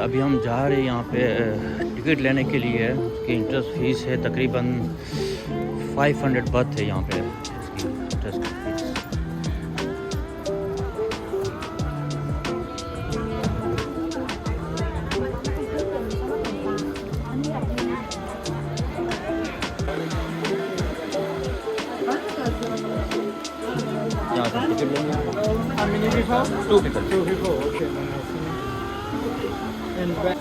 अभी हम जा रहे हैं यहाँ पे टिकट लेने के लिए। उसकी इंटरेस्ट फीस है तकरीबन 500 बात है यहाँ पे इसकी इंटरेस्ट फीस। यहाँ पे टिकट लेंगे। How many people? 2 people. 2 people. Okay. And back.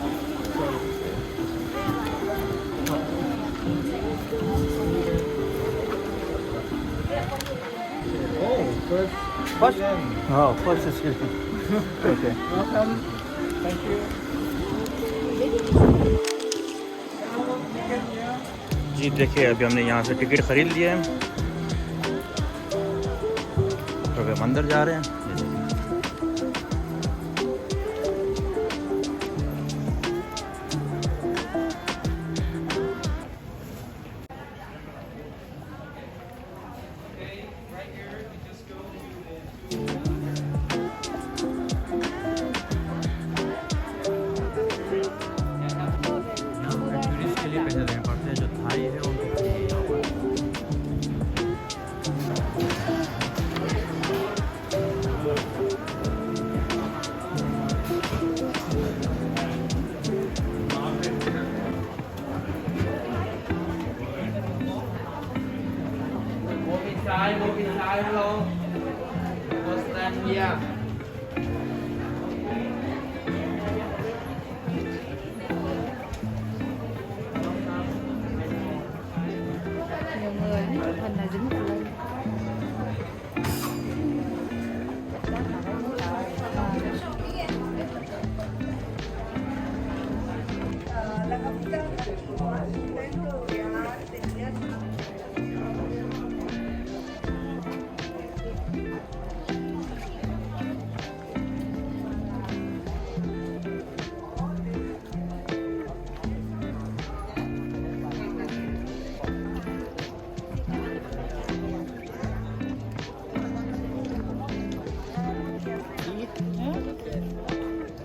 Oh, first. First? Sweden. Oh, first is here. Okay. Welcome. Thank you. जी देखिए अभी हमने यहाँ से टिकट ख़रीद लिए हैं, तो अभी हम अंदर जा रहे हैं। टूरिस्ट के लिए पैसे देने पड़ते हैं, जो थाई है उनको फ्री है यहाँ पर। Một bên trái, hello. First stand here. Nhiều người, phần là dính một lên.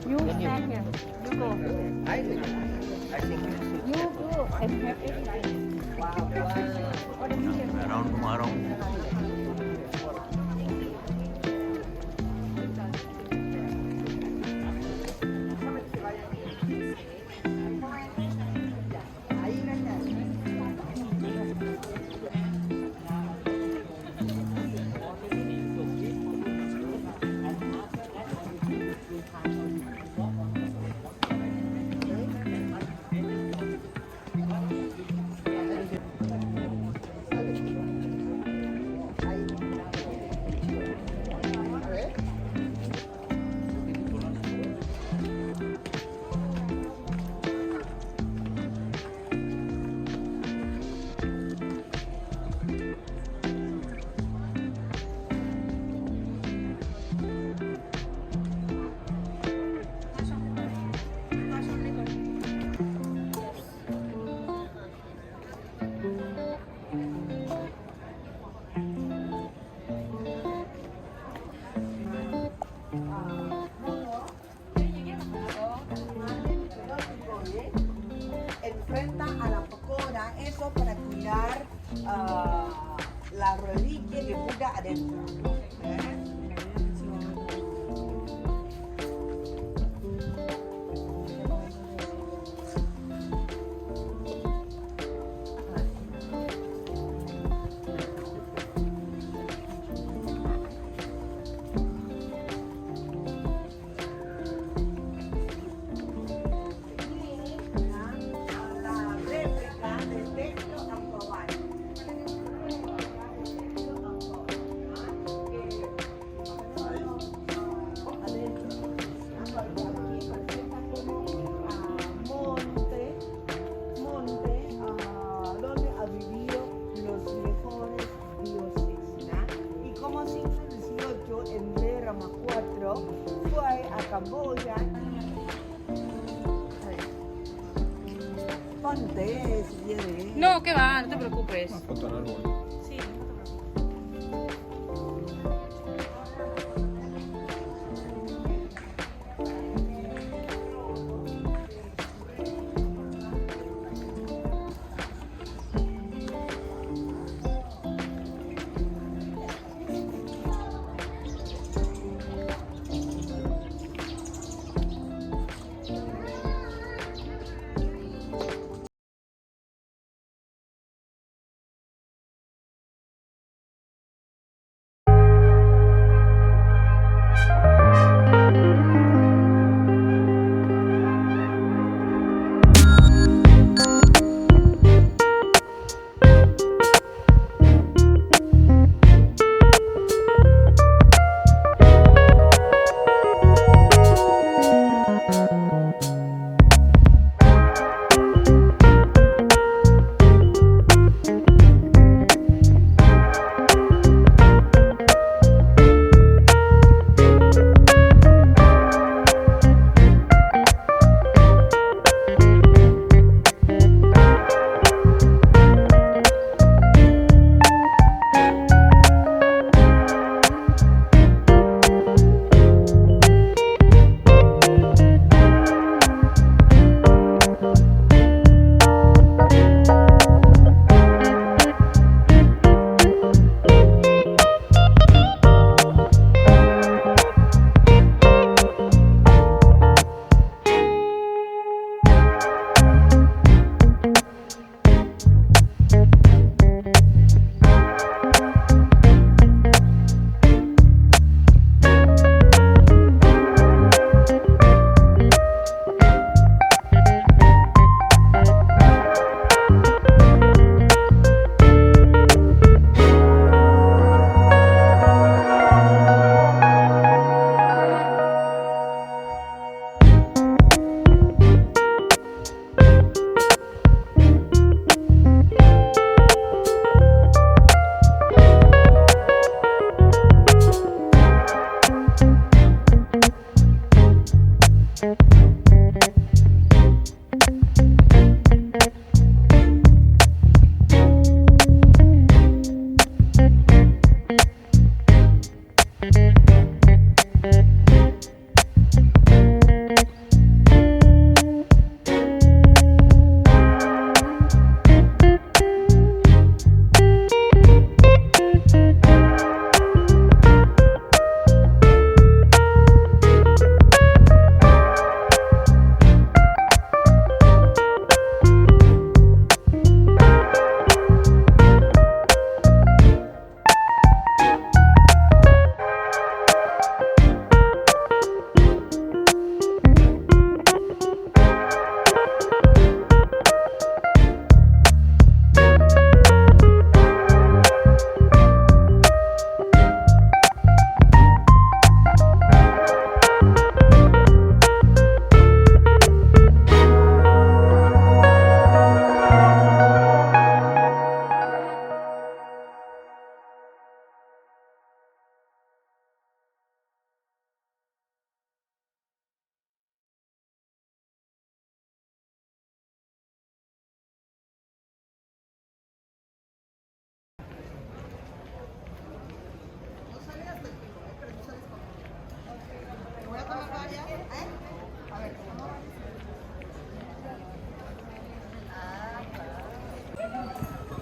You stand here. You go. You go and have everything. What do you mean? मैं राउंड घुमा रहा हूँ। Enfrenta a la pagoda, eso para cuidar la reliquia de Buda adentro. Camboya. Ponte, si quieres. No, que va, no te preocupes. Foto al árbol. Sí, no te preocupes.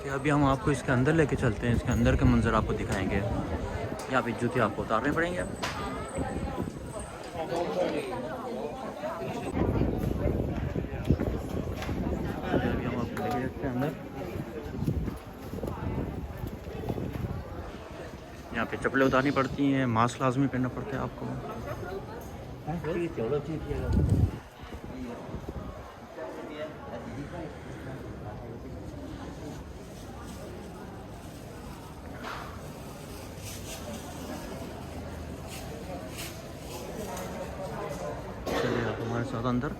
Okay अभी हम आपको इसके अंदर लेके चलते हैं, इसके अंदर के मंजर आपको दिखाएंगे। यहाँ पे जूते आपको उतारने पड़ेंगे। अभी हम आपको लेके जाते हैं अंदर। यहाँ पे चप्पलें उतारनी पड़ती हैं, मास्क लाजमी पहनना पड़ता है आपको। चलिए आप हमारे साथ अंदर।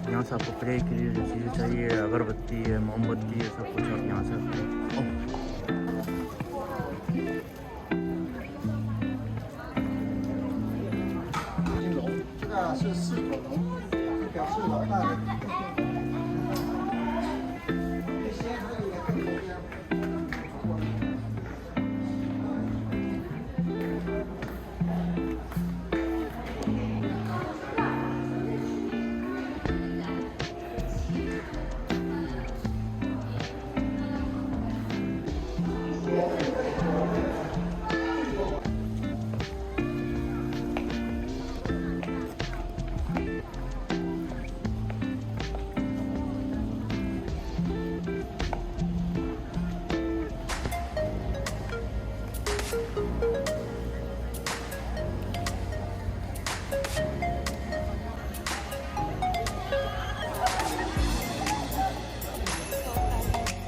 यहाँ से आपको प्रे के लिए जो चीज़ें चाहिए, अगरबत्ती है, मोमबत्ती है, सब कुछ आप यहाँ से这个是4口龙，表示老大的